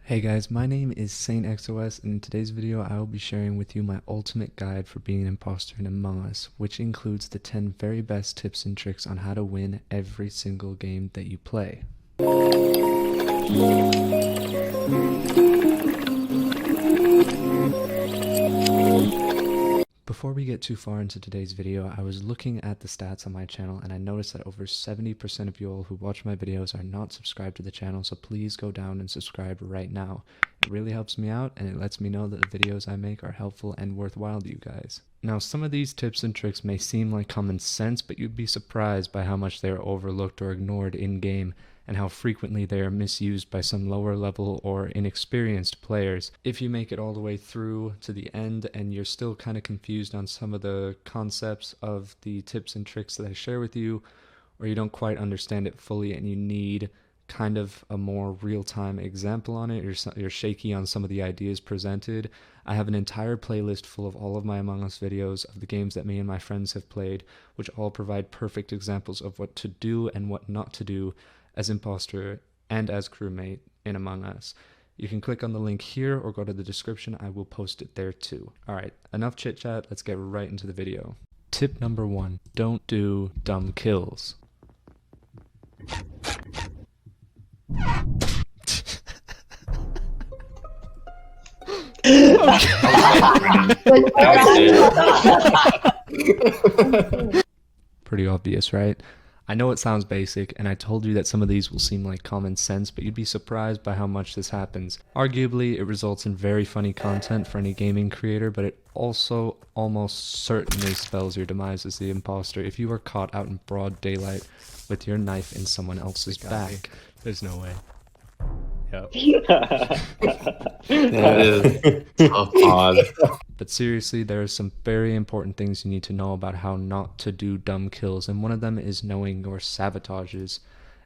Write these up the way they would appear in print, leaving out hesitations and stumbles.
Hey guys, my name is Saint XOS, and in today's video I will be sharing with you my ultimate guide for being an imposter in Among Us, which includes the 10 very best tips and tricks on how to win every single game that you play. Before we get too far into today's video, I was looking at the stats on my channel and I noticed that over 70% of you all who watch my videos are not subscribed to the channel, so please go down and subscribe right now. It really helps me out and it lets me know that the videos I make are helpful and worthwhile to you guys. Now, some of these tips and tricks may seem like common sense, but you'd be surprised by how much they are overlooked or ignored in-game, and how frequently they are misused by some lower level or inexperienced players. If you make it all the way through to the end and you're still kind of confused on some of the concepts of the tips and tricks that I share with you, or you don't quite understand it fully and you need kind of a more real-time example on it, or you're shaky on some of the ideas presented, I have an entire playlist full of all of my Among Us videos of the games that me and my friends have played, which all provide perfect examples of what to do and what not to do as imposter and as crewmate in Among Us. You can click on the link here or go to the description. I will post it there too. Alright, enough chit chat, let's get right into the video. Tip number 1, don't do dumb kills. Pretty obvious, right? I know it sounds basic, and I told you that some of these will seem like common sense, but you'd be surprised by how much this happens. Arguably, it results in very funny content for any gaming creator, but it also almost certainly spells your demise as the imposter if you are caught out in broad daylight with your knife in someone else's back. There's no way. Yep. That is tough odd. But seriously, there are some very important things you need to know about how not to do dumb kills, and one of them is knowing your sabotages.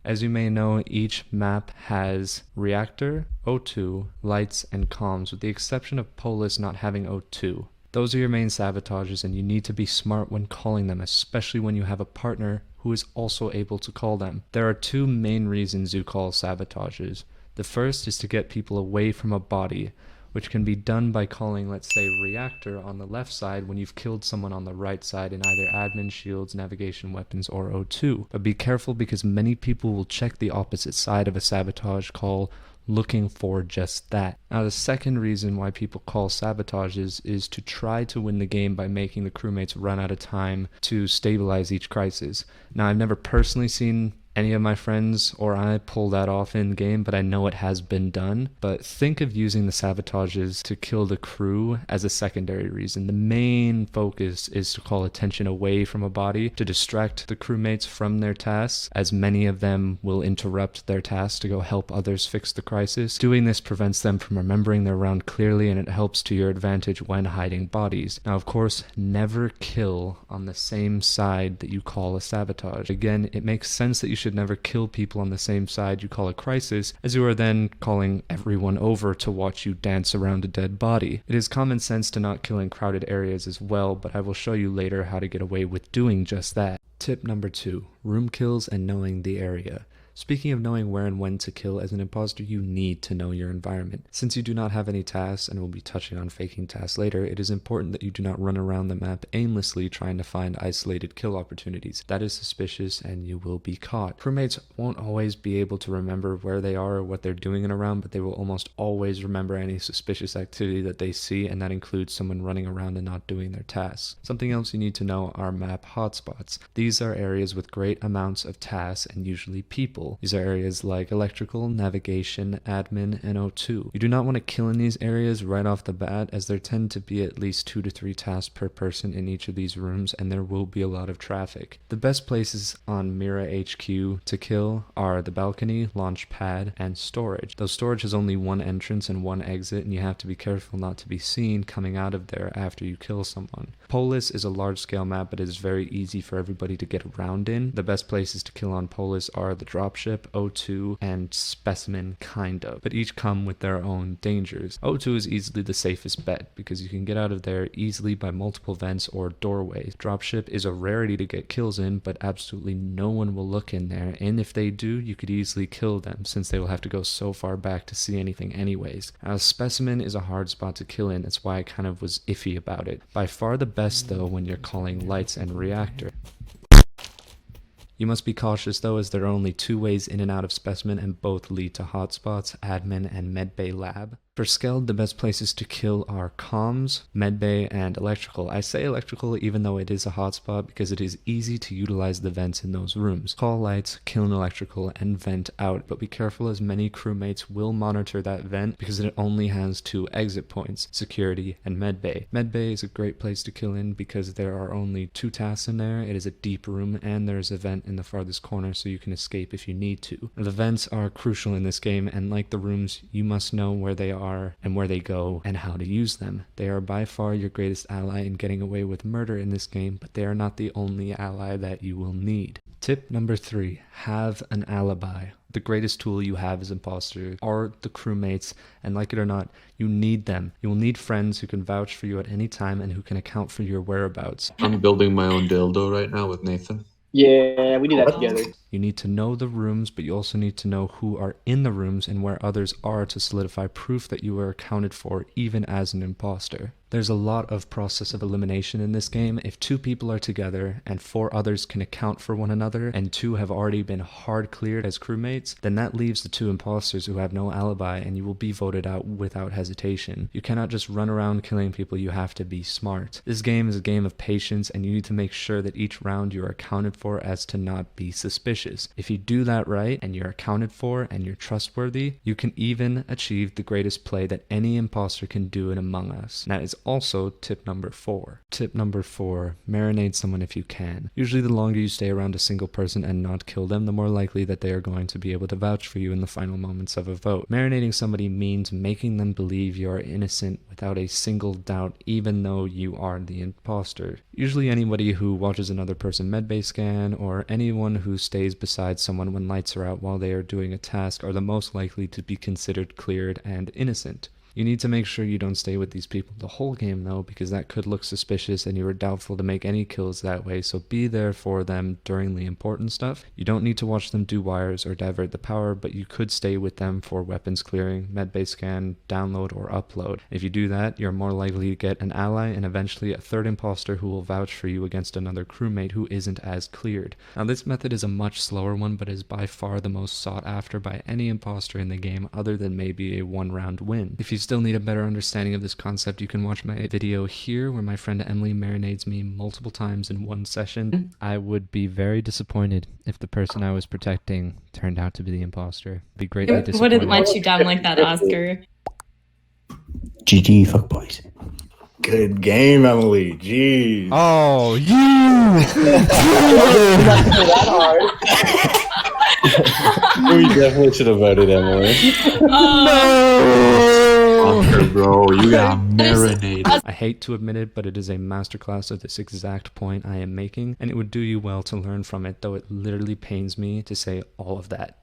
As you may know, each map has reactor, O2, lights, and comms, with the exception of Polis not having O2. Those are your main sabotages, and you need to be smart when calling them, especially when you have a partner who is also able to call them. There are two main reasons you call sabotages. The first is to get people away from a body, which can be done by calling, let's say, reactor on the left side when you've killed someone on the right side in either admin, shields, navigation weapons, or O2. But be careful, because many people will check the opposite side of a sabotage call looking for just that. Now, the second reason why people call sabotages is to try to win the game by making the crewmates run out of time to stabilize each crisis. Now, I've never personally seen any of my friends or I pull that off in game, but I know it has been done. But think of using the sabotages to kill the crew as a secondary reason. The main focus is to call attention away from a body to distract the crewmates from their tasks, as many of them will interrupt their tasks to go help others fix the crisis. Doing this prevents them from remembering their round clearly, and it helps to your advantage when hiding bodies. Now, of course, never kill on the same side that you call a sabotage. Again, it makes sense that you should never kill people on the same side you call a crisis, as you are then calling everyone over to watch you dance around a dead body. It is common sense to not kill in crowded areas as well, but I will show you later how to get away with doing just that. Tip number 2, room kills and knowing the area. Speaking of knowing where and when to kill, as an imposter you need to know your environment. Since you do not have any tasks, and we'll be touching on faking tasks later, it is important that you do not run around the map aimlessly trying to find isolated kill opportunities. That is suspicious and you will be caught. Crewmates won't always be able to remember where they are or what they're doing in a round, but they will almost always remember any suspicious activity that they see, and that includes someone running around and not doing their tasks. Something else you need to know are map hotspots. These are areas with great amounts of tasks and usually people. These are areas like electrical, navigation, admin, and O2. You do not want to kill in these areas right off the bat, as there tend to be at least 2 to 3 tasks per person in each of these rooms, and there will be a lot of traffic. The best places on Mira HQ to kill are the balcony, launch pad, and storage. Though storage has only one entrance and one exit, and you have to be careful not to be seen coming out of there after you kill someone. Polis is a large-scale map, but it is very easy for everybody to get around in. The best places to kill on Polis are the drop Dropship, O2, and Specimen, kind of, but each come with their own dangers. O2 is easily the safest bet because you can get out of there easily by multiple vents or doorways. Dropship is a rarity to get kills in, but absolutely no one will look in there, and if they do, you could easily kill them since they will have to go so far back to see anything anyways. Specimen is a hard spot to kill in, that's why I kind of was iffy about it. By far the best though when you're calling lights and reactor. You must be cautious though, as there are only 2 ways in and out of Specimen, and both lead to hotspots, admin, and medbay lab. For Skeld, the best places to kill are comms, medbay, and electrical. I say electrical even though it is a hotspot because it is easy to utilize the vents in those rooms. Call lights, kill an electrical, and vent out, but be careful as many crewmates will monitor that vent because it only has 2 exit points, security and medbay. Medbay is a great place to kill in because there are only 2 tasks in there. It is a deep room and there's a vent in the farthest corner so you can escape if you need to. The vents are crucial in this game, and like the rooms, you must know where they are and where they go and how to use them. They are by far your greatest ally in getting away with murder in this game, but they are not the only ally that you will need. Tip number 3, have an alibi. The greatest tool you have as imposter are the crewmates, and like it or not, you need them. You will need friends who can vouch for you at any time and who can account for your whereabouts. I'm building my own dildo right now with Nathan. Yeah, we do that together. You need to know the rooms, but you also need to know who are in the rooms and where others are to solidify proof that you are accounted for even as an imposter. There's a lot of process of elimination in this game. If 2 people are together and 4 others can account for one another and 2 have already been hard cleared as crewmates, then that leaves the 2 imposters who have no alibi and you will be voted out without hesitation. You cannot just run around killing people, you have to be smart. This game is a game of patience and you need to make sure that each round you are accounted for as to not be suspicious. If you do that right and you're accounted for and you're trustworthy, you can even achieve the greatest play that any imposter can do in Among Us. And that is also tip number 4. Tip number 4, marinate someone if you can. Usually the longer you stay around a single person and not kill them, the more likely that they are going to be able to vouch for you in the final moments of a vote. Marinating somebody means making them believe you are innocent without a single doubt, even though you are the imposter. Usually anybody who watches another person medbay scan or anyone who stays beside someone when lights are out while they are doing a task are the most likely to be considered cleared and innocent. You need to make sure you don't stay with these people the whole game though, because that could look suspicious and you are doubtful to make any kills that way, so be there for them during the important stuff. You don't need to watch them do wires or divert the power, but you could stay with them for weapons clearing, medbay scan, download, or upload. If you do that, you're more likely to get an ally and eventually a 3rd imposter who will vouch for you against another crewmate who isn't as cleared. Now this method is a much slower one, but is by far the most sought after by any imposter in the game other than maybe a 1-round win. If you still need a better understanding of this concept, you can watch my video here where my friend Emily marinades me multiple times in one session. I would be very disappointed if the person I was protecting turned out to be the imposter. Be greatly disappointed. Wouldn't let you down like that, Oscar. GG, fuck boys. Good game, Emily. Jeez. Oh, you! That hard. We definitely should have voted Emily. Fucker, bro, you got marinated. I hate to admit it, but it is a masterclass of this exact point I am making, and it would do you well to learn from it, though it literally pains me to say all of that.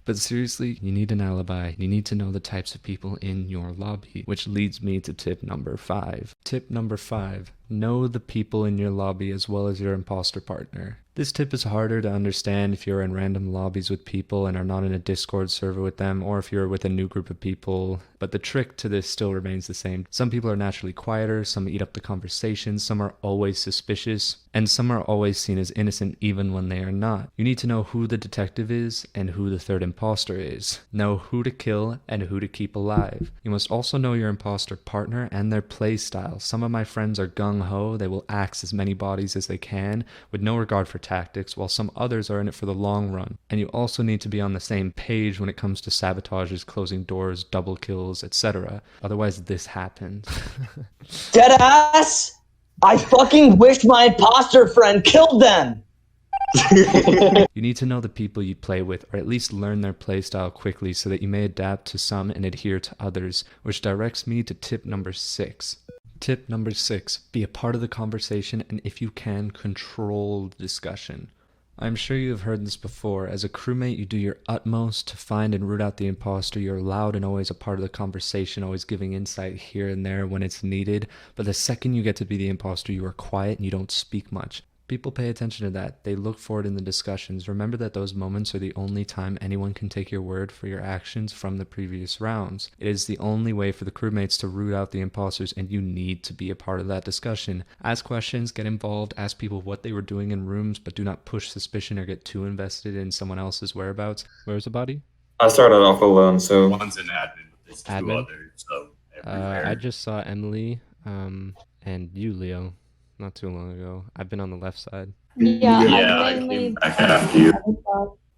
But seriously, you need an alibi. You need to know the types of people in your lobby, which leads me to tip number 5. Tip number 5, know the people in your lobby as well as your imposter partner. This tip is harder to understand if you're in random lobbies with people and are not in a Discord server with them, or if you're with a new group of people, but the trick to this still remains the same. Some people are naturally quieter, some eat up the conversation, some are always suspicious, and some are always seen as innocent even when they are not. You need to know who the detective is and who the 3rd imposter is. Know who to kill and who to keep alive. You must also know your imposter partner and their play style. Some of my friends are gung-ho, they will axe as many bodies as they can with no regard for tactics, while some others are in it for the long run. And you also need to be on the same page when it comes to sabotages, closing doors, double kills, etc. Otherwise this happens. Deadass! I fucking wish my imposter friend killed them! You need to know the people you play with, or at least learn their playstyle quickly so that you may adapt to some and adhere to others, which directs me to tip number 6. Tip number 6, be a part of the conversation and if you can, control the discussion. I'm sure you have heard this before. As a crewmate, you do your utmost to find and root out the imposter. You're loud and always a part of the conversation, always giving insight here and there when it's needed. But the second you get to be the imposter, you are quiet and you don't speak much. People pay attention to that. They look for it in the discussions. Remember that those moments are the only time anyone can take your word for your actions from the previous rounds. It is the only way for the crewmates to root out the imposters, and you need to be a part of that discussion. Ask questions, get involved, ask people what they were doing in rooms, but do not push suspicion or get too invested in someone else's whereabouts. Where's the body? I started off alone, so One's an admin, but there's two Admin? others, so everywhere. I just saw Emily, and you, Leo, not too long ago. I've been on the left side. Yeah, Yeah, I I mainly. came back after you.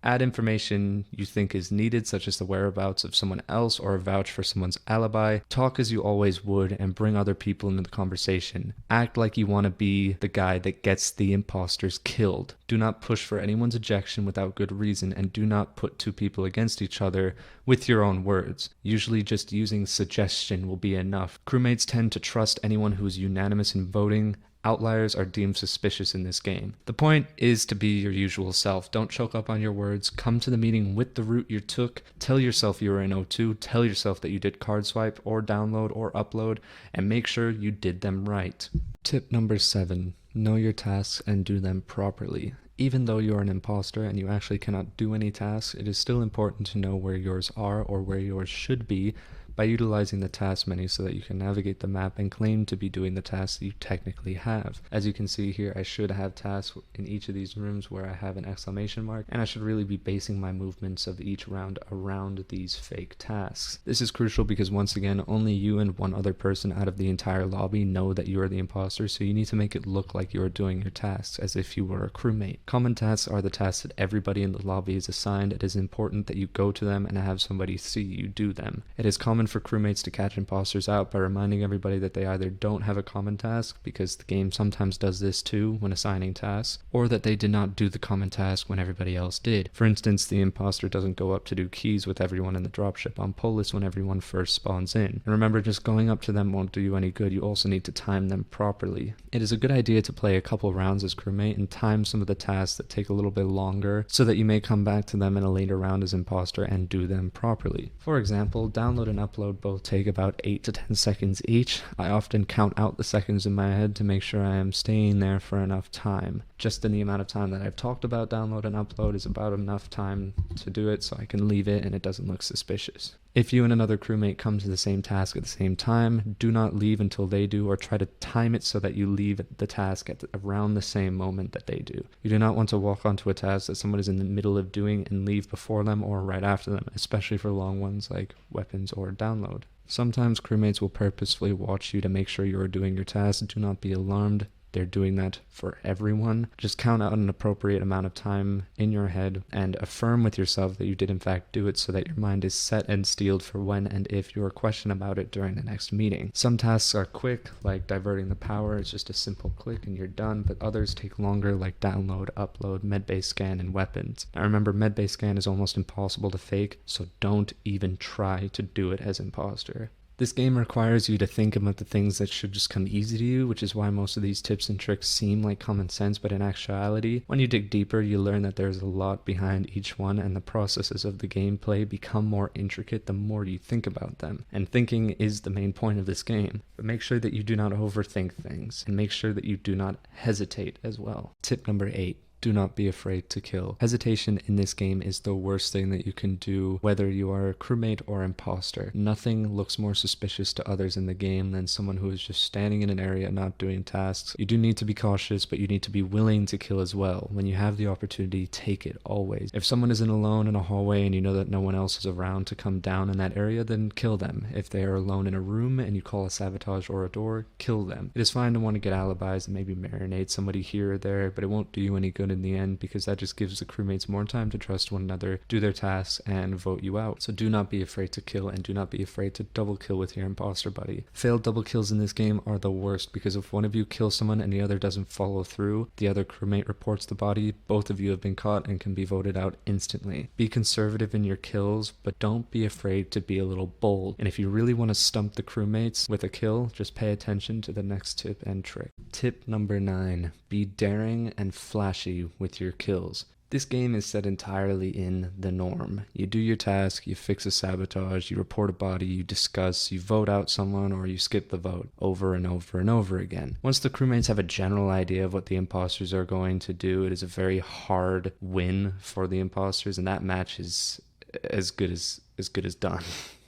Add information you think is needed, such as the whereabouts of someone else or vouch for someone's alibi. Talk as you always would and bring other people into the conversation. Act like you want to be the guy that gets the imposters killed. Do not push for anyone's ejection without good reason, and do not put two people against each other with your own words. Usually just using suggestion will be enough. Crewmates tend to trust anyone who is unanimous in voting. Outliers are deemed suspicious in this game. The point is to be your usual self. Don't choke up on your words. Come to the meeting with the route you took. Tell yourself you were in O2. Tell yourself that you did card swipe or download or upload, and make sure you did them right. Tip number 7. Know your tasks and do them properly. Even though you're an imposter and you actually cannot do any tasks, it is still important to know where yours are or where yours should be by utilizing the task menu so that you can navigate the map and claim to be doing the tasks that you technically have. As you can see here, I should have tasks in each of these rooms where I have an exclamation mark, and I should really be basing my movements of each round around these fake tasks. This is crucial because once again, only you and one other person out of the entire lobby know that you are the imposter, so you need to make it look like you are doing your tasks as if you were a crewmate. Common tasks are the tasks that everybody in the lobby is assigned. It is important that you go to them and have somebody see you do them. It is common for crewmates to catch imposters out by reminding everybody that they either don't have a common task, because the game sometimes does this too when assigning tasks, or that they did not do the common task when everybody else did. For instance, the imposter doesn't go up to do keys with everyone in the dropship on Polis when everyone first spawns in. And remember, just going up to them won't do you any good. You also need to time them properly. It is a good idea to play a couple rounds as crewmate and time some of the tasks that take a little bit longer so that you may come back to them in a later round as imposter and do them properly. For example, download and upload both take about 8 to 10 seconds each. I often count out the seconds in my head to make sure I am staying there for enough time. Just in the amount of time that I've talked about download and upload is about enough time to do it so I can leave it and it doesn't look suspicious. If you and another crewmate come to the same task at the same time, do not leave until they do, or try to time it so that you leave the task at around the same moment that they do. You do not want to walk onto a task that someone is in the middle of doing and leave before them or right after them, especially for long ones like weapons or download. Sometimes crewmates will purposefully watch you to make sure you are doing your task. Do not be alarmed. They're doing that for everyone. Just count out an appropriate amount of time in your head and affirm with yourself that you did in fact do it so that your mind is set and steeled for when and if you are questioned about it during the next meeting. Some tasks are quick, like diverting the power. It's just a simple click and you're done, but others take longer, like download, upload, medbay scan, and weapons. Now remember, medbay scan is almost impossible to fake, so don't even try to do it as imposter. This game requires you to think about the things that should just come easy to you, which is why most of these tips and tricks seem like common sense, but in actuality, when you dig deeper, you learn that there's a lot behind each one, and the processes of the gameplay become more intricate the more you think about them. And thinking is the main point of this game. But make sure that you do not overthink things, and make sure that you do not hesitate as well. Tip number 8. Do not be afraid to kill. Hesitation in this game is the worst thing that you can do, whether you are a crewmate or imposter. Nothing looks more suspicious to others in the game than someone who is just standing in an area not doing tasks. You do need to be cautious, but you need to be willing to kill as well. When you have the opportunity, take it always. If someone isn't alone in a hallway and you know that no one else is around to come down in that area, then kill them. If they are alone in a room and you call a sabotage or a door, kill them. It is fine to want to get alibis and maybe marinate somebody here or there, but it won't do you any good in the end, because that just gives the crewmates more time to trust one another, do their tasks, and vote you out. So do not be afraid to kill, and do not be afraid to double kill with your imposter buddy. Failed double kills in this game are the worst, because if one of you kills someone and the other doesn't follow through, the other crewmate reports the body, both of you have been caught and can be voted out instantly. Be conservative in your kills, but don't be afraid to be a little bold. And if you really want to stump the crewmates with a kill, just pay attention to the next tip and trick. Tip number 9. Be daring and flashy flashy with your kills. This game is set entirely in the norm. You do your task, you fix a sabotage, you report a body, you discuss, you vote out someone, or you skip the vote over and over and over again. Once the crewmates have a general idea of what the imposters are going to do, it is a very hard win for the imposters, and that match is as good as done.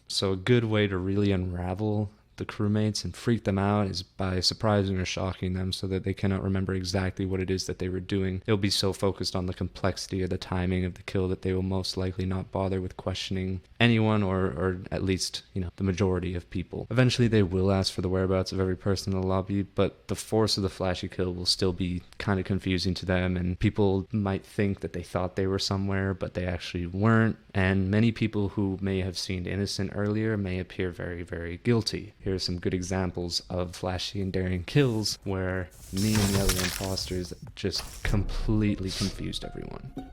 So a good way to really unravel the crewmates and freak them out is by surprising or shocking them so that they cannot remember exactly what it is that they were doing. They'll be so focused on the complexity or the timing of the kill that they will most likely not bother with questioning anyone, or at least, the majority of people. Eventually they will ask for the whereabouts of every person in the lobby, but the force of the flashy kill will still be kind of confusing to them, and people might think that they thought they were somewhere, but they actually weren't, and many people who may have seemed innocent earlier may appear very, very guilty. Here are some good examples of flashy and daring kills where me and the other imposters just completely confused everyone.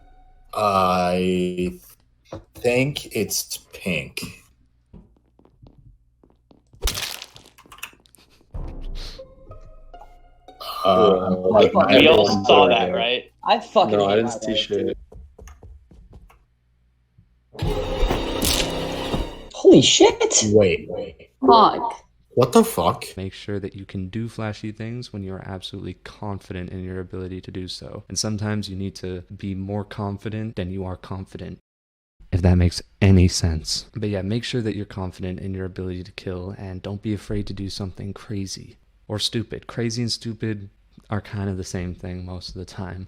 I think it's pink. We all saw that, right? I fucking No, I hate didn't see shit. Holy shit! Wait. Fuck. What the fuck? Make sure that you can do flashy things when you're absolutely confident in your ability to do so. And sometimes you need to be more confident than you are confident, if that makes any sense. But yeah, make sure that you're confident in your ability to kill, and don't be afraid to do something crazy or stupid. Crazy and stupid are kind of the same thing most of the time,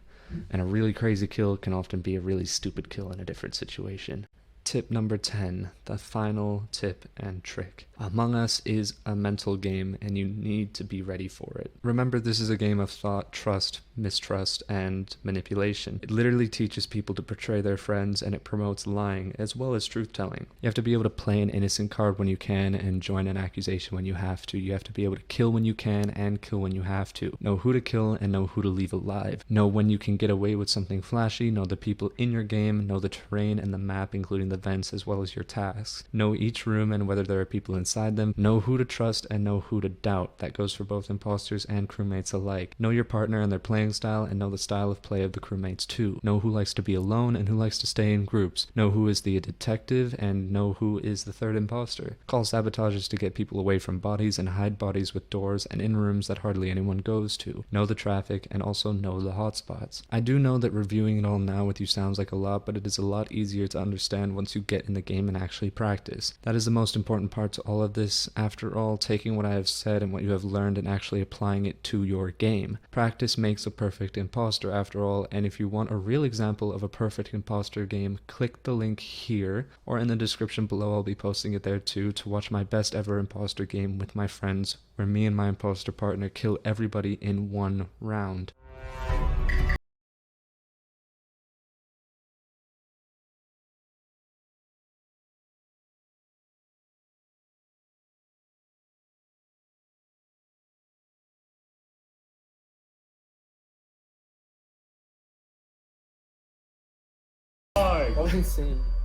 and a really crazy kill can often be a really stupid kill in a different situation. Tip number 10, the final tip and trick. Among Us is a mental game, and you need to be ready for it. Remember, this is a game of thought, trust, mistrust, and manipulation. It literally teaches people to portray their friends, and it promotes lying as well as truth-telling. You have to be able to play an innocent card when you can and join an accusation when you have to. You have to be able to kill when you can and kill when you have to. Know who to kill and know who to leave alive. Know when you can get away with something flashy. Know the people in your game. Know the terrain and the map, including the vents as well as your tasks. Know each room and whether there are people inside them. Know who to trust and know who to doubt. That goes for both imposters and crewmates alike. Know your partner and their playing style, and know the style of play of the crewmates too. Know who likes to be alone and who likes to stay in groups. Know who is the detective and know who is the third imposter. Call sabotages to get people away from bodies and hide bodies with doors and in rooms that hardly anyone goes to. Know the traffic and also know the hotspots. I do know that reviewing it all now with you sounds like a lot, but it is a lot easier to understand once you get in the game and actually practice. That is the most important part to all of this. After all, taking what I have said and what you have learned and actually applying it to your game. Practice makes a perfect imposter after all, and if you want a real example of a perfect imposter game, click the link here or in the description below. I'll be posting it there too, to watch my best ever imposter game with my friends, where me and my imposter partner kill everybody in one round.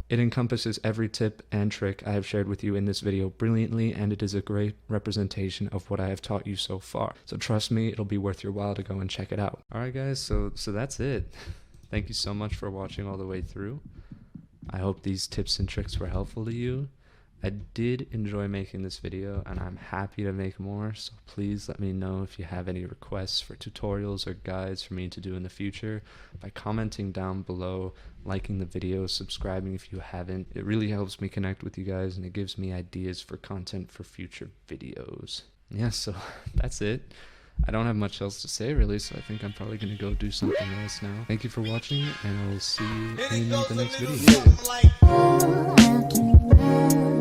It encompasses every tip and trick I have shared with you in this video brilliantly, and it is a great representation of what I have taught you so far. So trust me, it'll be worth your while to go and check it out. Alright guys, so that's it. Thank you so much for watching all the way through. I hope these tips and tricks were helpful to you. I did enjoy making this video, and I'm happy to make more, so please let me know if you have any requests for tutorials or guides for me to do in the future by commenting down below, liking the video, subscribing if you haven't. It really helps me connect with you guys, and it gives me ideas for content for future videos. Yeah, so that's it. I don't have much else to say really, so I think I'm probably going to go do something else now. Thank you for watching, and I will see you in the next video.